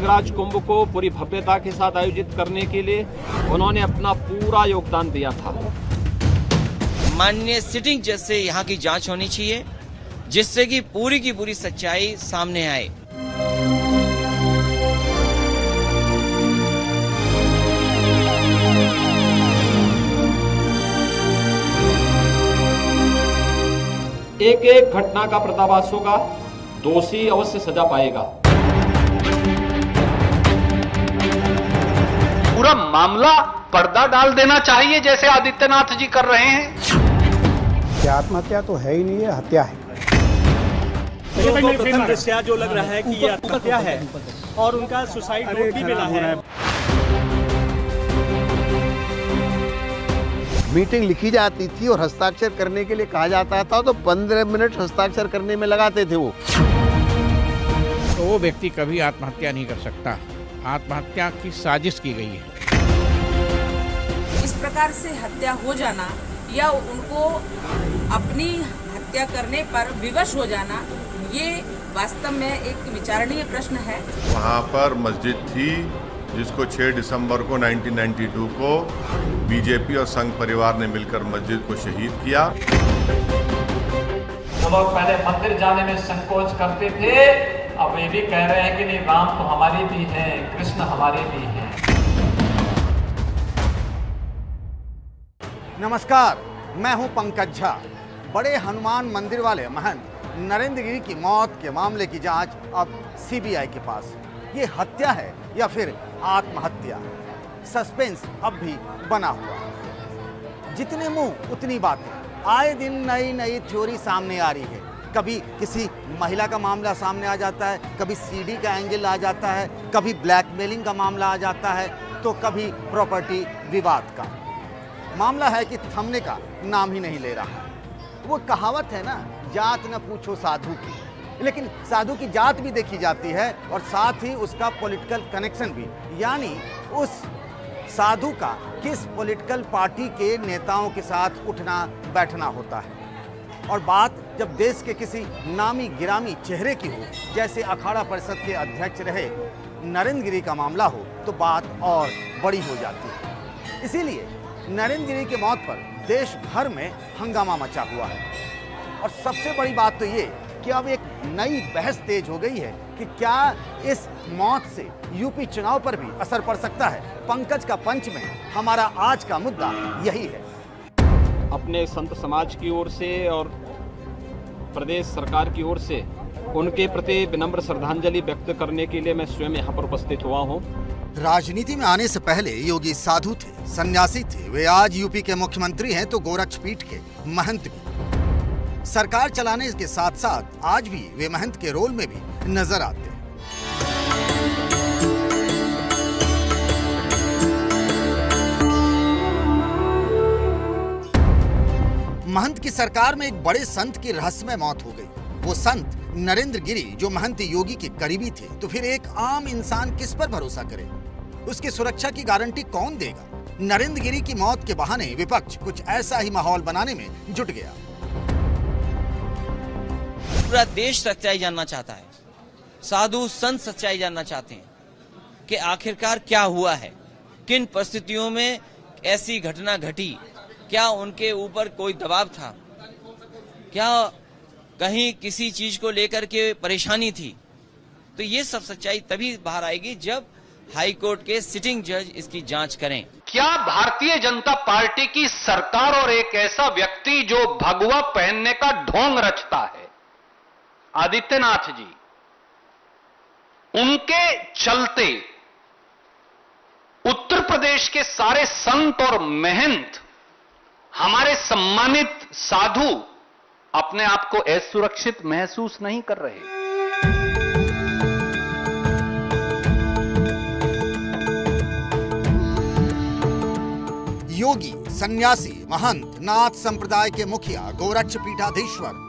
प्रयागराज कुंभ को पूरी भव्यता के साथ आयोजित करने के लिए उन्होंने अपना पूरा योगदान दिया था। माननीय सिटिंग जज से यहाँ की जांच होनी चाहिए, जिससे कि पूरी की पूरी सच्चाई सामने आए। एक एक घटना का पर्दाफाश होगा, दोषी अवश्य सजा पाएगा। पूरा मामला पर्दा डाल देना चाहिए जैसे आदित्यनाथ जी कर रहे हैं। क्या आत्महत्या तो है ही नहीं, है हत्या है। प्रथम दृष्टया जो लग रहा है कि ये आत्महत्या है और उनका सुसाइड नोट भी मिला है। मीटिंग लिखी जाती थी और हस्ताक्षर करने के लिए कहा जाता था तो 15 मिनट हस्ताक्षर करने में लगाते थे वो। तो वो व्यक्ति कभी आत्महत्या नहीं कर सकता। आत्महत्या की साजिश की गई है। इस प्रकार से हत्या हो जाना या उनको अपनी हत्या करने पर विवश हो जाना, ये वास्तव में एक विचारणीय प्रश्न है। वहाँ पर मस्जिद थी जिसको 6 दिसंबर को 1992 को बीजेपी और संघ परिवार ने मिलकर मस्जिद को शहीद किया। जो लोग पहले मंदिर जाने में संकोच करते थे, अब ये भी कह रहे हैं कि नहीं, राम तो हमारे भी हैं, कृष्ण हमारे भी हैं। नमस्कार, मैं हूं पंकज झा। बड़े हनुमान मंदिर वाले महंत नरेंद्र गिरी की मौत के मामले की जांच अब सीबीआई के पास। ये हत्या है या फिर आत्महत्या, सस्पेंस अब भी बना हुआ है। जितने मुंह उतनी बातें, आए दिन नई नई थ्योरी सामने आ रही है। कभी किसी महिला का मामला सामने आ जाता है, कभी सीडी का एंगल आ जाता है, कभी ब्लैकमेलिंग का मामला आ जाता है, तो कभी प्रॉपर्टी विवाद का मामला है कि थमने का नाम ही नहीं ले रहा। वो कहावत है ना, जात न पूछो साधु की, लेकिन साधु की जात भी देखी जाती है और साथ ही उसका पॉलिटिकल कनेक्शन भी, यानी उस साधु का किस पॉलिटिकल पार्टी के नेताओं के साथ उठना बैठना होता है। और बात जब देश के किसी नामी गिरामी चेहरे की हो, जैसे अखाड़ा परिषद के अध्यक्ष रहे नरेंद्र गिरी का मामला हो, तो बात और बड़ी हो जाती है। इसीलिए नरेंद्र गिरी की मौत पर देश भर में हंगामा मचा हुआ है। और सबसे बड़ी बात तो ये कि अब एक नई बहस तेज हो गई है कि क्या इस मौत से यूपी चुनाव पर भी असर पड़ सकता है। पंकज का पंच में हमारा आज का मुद्दा यही है। अपने संत समाज की ओर से और प्रदेश सरकार की ओर से उनके प्रति विनम्र श्रद्धांजलि व्यक्त करने के लिए मैं स्वयं यहाँ पर उपस्थित हुआ हूँ। राजनीति में आने से पहले योगी साधु थे, सन्यासी थे। वे आज यूपी के मुख्यमंत्री हैं तो गोरक्षपीठ के महंत भी। सरकार चलाने के साथ साथ आज भी वे महंत के रोल में भी नजर आते हैं। महंत की सरकार में एक बड़े संत की रहस्यमय मौत हो गई। वो संत नरेंद्र गिरी जो महंत योगी के करीबी थे, तो फिर एक आम इंसान किस पर भरोसा करे? उसकी सुरक्षा की गारंटी कौन देगा? नरेंद्र गिरी की मौत के बहाने विपक्ष कुछ ऐसा ही माहौल बनाने में जुट गया। पूरा देश सच्चाई जानना चाहता है, साधु संत सच्चाई जानना चाहते हैं कि आखिरकार क्या हुआ है, किन परिस्थितियों में ऐसी घटना घटी, क्या उनके ऊपर कोई दबाव था, क्या कहीं किसी चीज को लेकर के परेशानी थी। तो ये सब सच्चाई तभी बाहर आएगी जब हाई कोर्ट के सिटिंग जज इसकी जांच करें। क्या भारतीय जनता पार्टी की सरकार और एक ऐसा व्यक्ति जो भगवा पहनने का ढोंग रचता है, आदित्यनाथ जी, उनके चलते उत्तर प्रदेश के सारे संत और महंत, हमारे सम्मानित साधु अपने आप को असुरक्षित महसूस नहीं कर रहे? योगी, सन्यासी, महंत, नाथ संप्रदाय के मुखिया, गोरक्ष पीठाधीश्वर,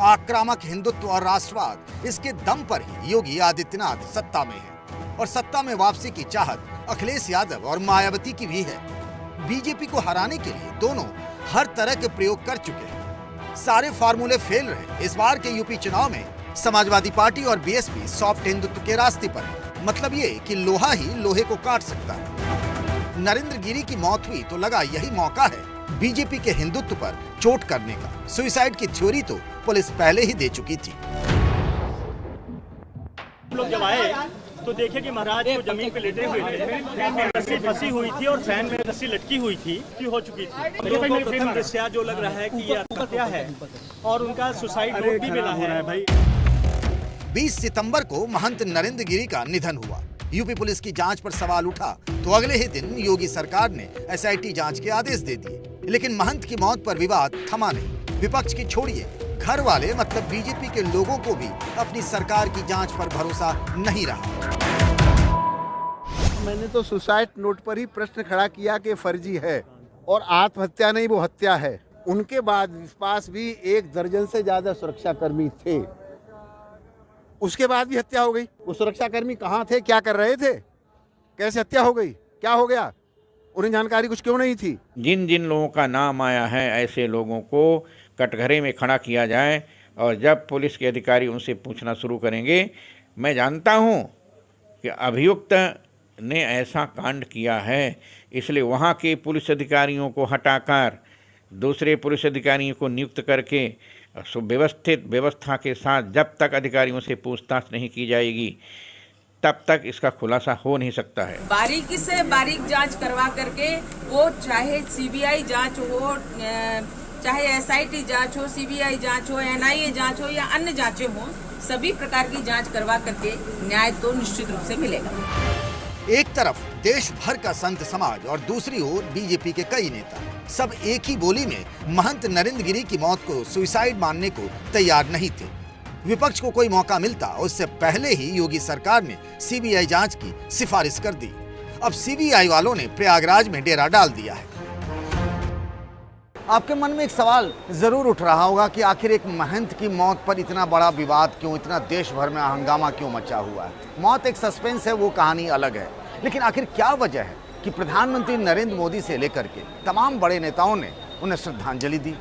आक्रामक हिंदुत्व और राष्ट्रवाद, इसके दम पर ही योगी आदित्यनाथ सत्ता में है। और सत्ता में वापसी की चाहत अखिलेश यादव और मायावती की भी है। बीजेपी को हराने के लिए दोनों हर तरह के प्रयोग कर चुके हैं। सारे फार्मूले फेल रहे। इस बार के यूपी चुनाव में समाजवादी पार्टी और बीएसपी सॉफ्ट हिंदुत्व के रास्ते पर है। मतलब ये कि लोहा ही लोहे को काट सकता है। नरेंद्र गिरी की मौत हुई तो लगा यही मौका है बीजेपी के हिंदुत्व पर चोट करने का। सुसाइड की थ्योरी तो पुलिस पहले ही दे चुकी थी। लोग जब आए तो देखे कि महाराज को जमीन पे लेटे हुए थे, फैन में रस्सी फंसी हुई थी और फैन में रस्सी लटकी हुई थी कि हो चुकी थी। तो प्रथम दृष्टया जो लग रहा है कि ये आत्महत्या है और उनका सुसाइड नोट भी मिला है भाई। 20 सितंबर को महंत नरेंद्र गिरी का निधन हुआ। यूपी पुलिस की जांच पर सवाल उठा तो अगले ही दिन योगी सरकार ने SIT जांच के आदेश दे दिए। लेकिन महंत की मौत पर विवाद थमा नहीं। विपक्ष की छोड़िए, घर वाले मतलब बीजेपी के लोगों को भी अपनी सरकार की जांच पर भरोसा नहीं रहा। मैंने तो सुसाइड नोट पर ही प्रश्न खड़ा किया कि फर्जी है और आत्महत्या नहीं, वो हत्या है। उनके बाद पास भी 1 दर्जन से ज्यादा सुरक्षाकर्मी थे, उसके बाद भी हत्या हो गई। वो सुरक्षाकर्मी कहाँ थे, क्या कर रहे थे, कैसे हत्या हो गई, क्या हो गया, उन्हें जानकारी कुछ क्यों नहीं थी? जिन जिन लोगों का नाम आया है ऐसे लोगों को कटघरे में खड़ा किया जाए और जब पुलिस के अधिकारी उनसे पूछना शुरू करेंगे। मैं जानता हूं कि अभियुक्त ने ऐसा कांड किया है, इसलिए वहां के पुलिस अधिकारियों को हटाकर दूसरे पुलिस अधिकारियों को नियुक्त करके सुव्यवस्थित व्यवस्था के साथ जब तक अधिकारियों से पूछताछ नहीं की जाएगी तब तक इसका खुलासा हो नहीं सकता है। बारीकी से बारीक जांच करवा करके वो चाहे CBI जांच हो, चाहे SIT जांच हो, CBI जांच हो, NIA जांच हो या अन्य जांचें हो, सभी प्रकार की जांच करवा करके न्याय तो निश्चित रूप से मिलेगा। एक तरफ देश भर का संत समाज और दूसरी ओर बीजेपी के कई नेता, सब एक ही बोली में महंत नरेंद्र गिरी की मौत को सुसाइड मानने को तैयार नहीं थे। विपक्ष को कोई मौका मिलता उससे पहले ही योगी सरकार ने CBI जांच की सिफारिश कर दी। अब CBI वालों ने प्रयागराज में डेरा डाल दिया है। आपके मन में एक सवाल जरूर उठ रहा होगा कि आखिर एक महंत की मौत पर इतना बड़ा विवाद क्यों, इतना देश भर में हंगामा क्यों मचा हुआ है। मौत एक सस्पेंस है, वो कहानी अलग है, लेकिन आखिर क्या वजह है कि प्रधानमंत्री नरेंद्र मोदी से लेकर के तमाम बड़े नेताओं ने उन्हें श्रद्धांजलि दी।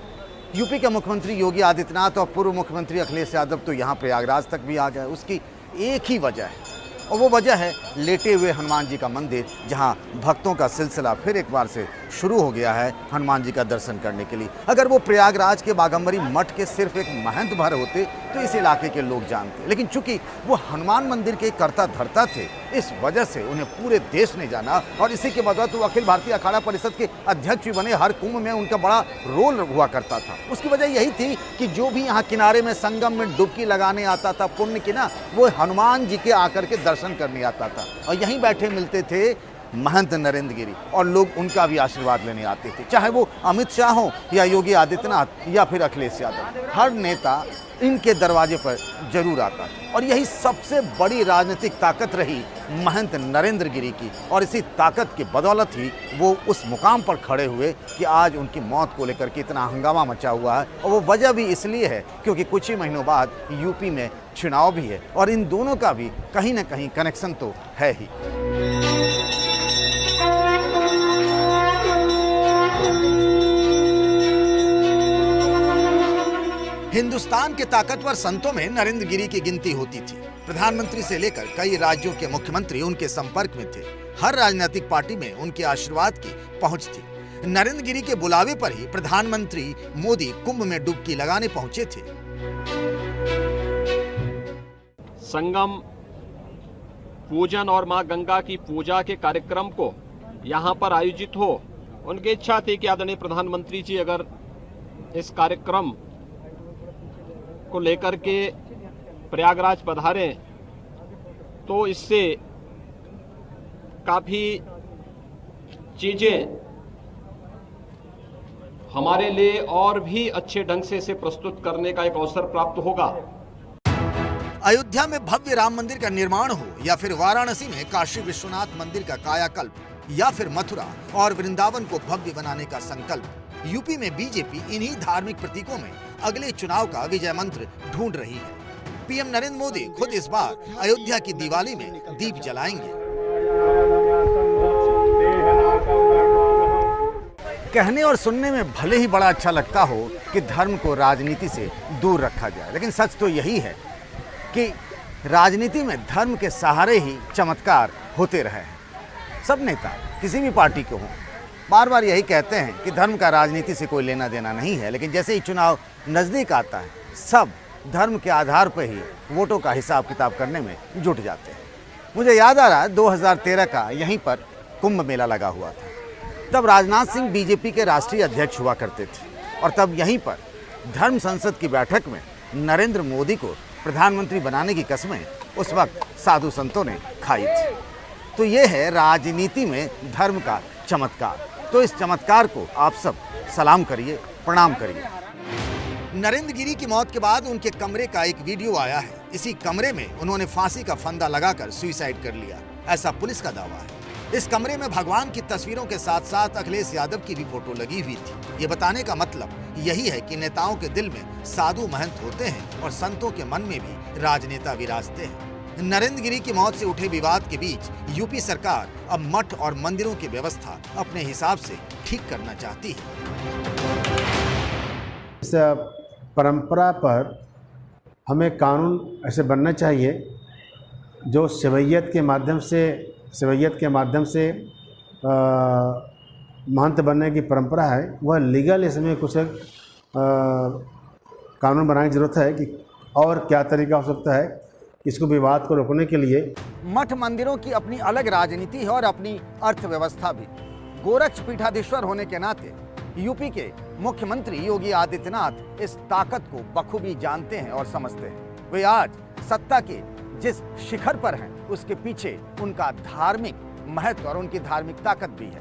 यूपी के मुख्यमंत्री योगी आदित्यनाथ और पूर्व मुख्यमंत्री अखिलेश यादव तो यहाँ प्रयागराज तक भी आ गए। उसकी एक ही वजह है और वो वजह है लेटे हुए हनुमान जी का मंदिर, जहाँ भक्तों का सिलसिला फिर एक बार से शुरू हो गया है हनुमान जी का दर्शन करने के लिए। अगर वो प्रयागराज के बागंबरी मठ के सिर्फ एक महंत भर होते तो इस इलाके के लोग जानते, लेकिन चूंकि वो हनुमान मंदिर के कर्ता धर्ता थे, इस वजह से उन्हें पूरे देश ने जाना और इसी के बदौलत वो अखिल भारतीय अखाड़ा परिषद के अध्यक्ष भी बने। हर कुंभ में उनका बड़ा रोल हुआ करता था। उसकी वजह यही थी कि जो भी यहाँ किनारे में संगम में डुबकी लगाने आता था पुण्य की ना, वो हनुमान जी के आकर के दर्शन करने आता था और यहीं बैठे मिलते थे महंत नरेंद्र गिरी और लोग उनका भी आशीर्वाद लेने आते थे। चाहे वो अमित शाह हो या योगी आदित्यनाथ या फिर अखिलेश यादव, हर नेता इनके दरवाजे पर जरूर आता था और यही सबसे बड़ी राजनीतिक ताकत रही महंत नरेंद्र गिरी की। और इसी ताकत की बदौलत ही वो उस मुकाम पर खड़े हुए कि आज उनकी मौत को लेकर के इतना हंगामा मचा हुआ है। और वो वजह भी इसलिए है क्योंकि कुछ ही महीनों बाद यूपी में चुनाव भी है और इन दोनों का भी कहीं ना कहीं कनेक्शन तो है ही। हिंदुस्तान के ताकतवर संतों में नरेंद्र गिरी की गिनती होती थी। प्रधानमंत्री से लेकर कई राज्यों के मुख्यमंत्री उनके संपर्क में थे। हर राजनीतिक पार्टी में उनके आशीर्वाद की पहुंच थी। नरेंद्र गिरी के बुलावे पर ही प्रधानमंत्री मोदी कुंभ में डुबकी लगाने पहुंचे थे। संगम पूजन और मां गंगा की पूजा के कार्यक्रम को यहां पर आयोजित हो, उनकी इच्छा थी कि आदरणीय प्रधानमंत्री जी अगर इस कार्यक्रम को लेकर के प्रयागराज पधारें तो इससे काफी चीजें हमारे लिए और भी अच्छे ढंग से इसे प्रस्तुत करने का एक अवसर प्राप्त होगा। अयोध्या में भव्य राम मंदिर का निर्माण हो या फिर वाराणसी में काशी विश्वनाथ मंदिर का कायाकल्प या फिर मथुरा और वृंदावन को भव्य बनाने का संकल्प, यूपी में बीजेपी इन्हीं धार्मिक प्रतीकों में अगले चुनाव का विजय मंत्र ढूंढ रही है। पीएम नरेंद्र मोदी खुद इस बार अयोध्या की दिवाली में दीप जलाएंगे। कहने और सुनने में भले ही बड़ा अच्छा लगता हो कि धर्म को राजनीति से दूर रखा जाए, लेकिन सच तो यही है कि राजनीति में धर्म के सहारे ही चमत्कार होते रहे हैं। सब नेता किसी भी पार्टी के हों बार बार यही कहते हैं कि धर्म का राजनीति से कोई लेना देना नहीं है, लेकिन जैसे ही चुनाव नज़दीक आता है सब धर्म के आधार पर ही वोटों का हिसाब किताब करने में जुट जाते हैं। मुझे याद आ रहा है 2013 का यहीं पर कुंभ मेला लगा हुआ था। तब राजनाथ सिंह बीजेपी के राष्ट्रीय अध्यक्ष हुआ करते थे और तब यहीं पर धर्म संसद की बैठक में नरेंद्र मोदी को प्रधानमंत्री बनाने की कसमें उस वक्त साधु संतों ने खाई थी। तो ये है राजनीति में धर्म का चमत्कार। तो इस चमत्कार को आप सब सलाम करिए, प्रणाम करिए। नरेंद्र गिरी की मौत के बाद उनके कमरे का एक वीडियो आया है। इसी कमरे में उन्होंने फांसी का फंदा लगाकर सुसाइड कर लिया, ऐसा पुलिस का दावा है। इस कमरे में भगवान की तस्वीरों के साथ साथ अखिलेश यादव की भी फोटो लगी हुई थी। ये बताने का मतलब यही है कि नेताओं के दिल में साधु महंत होते हैं और संतों के मन में भी राजनेता विराजते हैं। नरेंद्र गिरी की मौत से उठे विवाद के बीच यूपी सरकार अब मठ और मंदिरों की व्यवस्था अपने हिसाब से ठीक करना चाहती है। इस परंपरा पर हमें कानून ऐसे बनना चाहिए जो सेवैयत के माध्यम से महंत बनने की परंपरा है, वह लीगल इसमें कुछ कानून बनाने की जरूरत है कि और क्या तरीका हो सकता है इसको विवाद को रोकने के लिए। मठ मंदिरों की अपनी अलग राजनीति है और अपनी अर्थव्यवस्था भी। गोरक्ष पीठाधीश्वर होने के नाते यूपी के मुख्यमंत्री योगी आदित्यनाथ इस ताकत को बखूबी जानते हैं और समझते हैं। वे आज सत्ता के जिस शिखर पर हैं उसके पीछे उनका धार्मिक महत्व और उनकी धार्मिक ताकत भी है।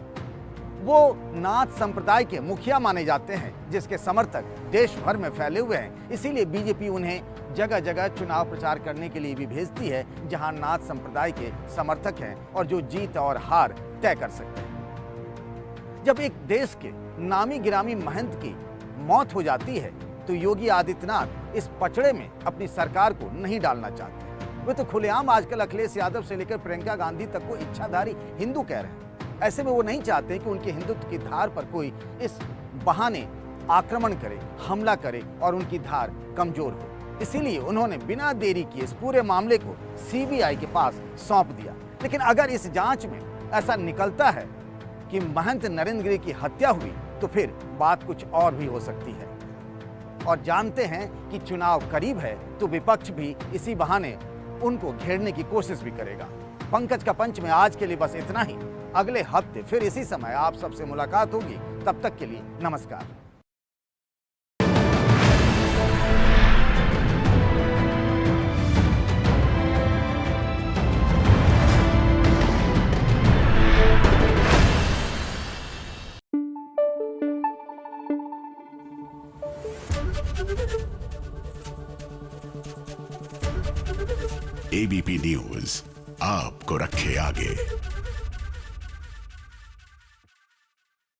वो नाथ संप्रदाय के मुखिया माने जाते हैं जिसके समर्थक देश भर में फैले हुए हैं। इसीलिए बीजेपी उन्हें जगह जगह चुनाव प्रचार करने के लिए भी भेजती है जहां नाथ संप्रदाय के समर्थक हैं और जो जीत और हार तय कर सकते हैं। जब एक देश के नामी गिरामी महंत की मौत हो जाती है तो योगी आदित्यनाथ इस पचड़े में अपनी सरकार को नहीं डालना चाहते। वे तो खुलेआम आजकल अखिलेश यादव से लेकर प्रियंका गांधी तक को इच्छाधारी हिंदू कह रहे हैं। ऐसे में वो नहीं चाहते कि उनके हिंदुत्व की धार पर कोई इस बहाने आक्रमण करे, हमला करे और उनकी धार कमजोर हो। इसीलिए उन्होंने बिना देरी किए इस पूरे मामले को सीबीआई के पास सौंप दिया। लेकिन अगर इस जांच में ऐसा निकलता है कि महंत नरेंद्र गिरी की हत्या हुई तो फिर बात कुछ और भी हो सकती है। और जानते हैं कि चुनाव करीब है तो विपक्ष भी इसी बहाने उनको घेरने की कोशिश भी करेगा। पंकज का पंच में आज के लिए बस इतना ही। अगले हफ्ते फिर इसी समय आप सबसे मुलाकात होगी। तब तक के लिए नमस्कार। एबीपी न्यूज आपको रखे आगे।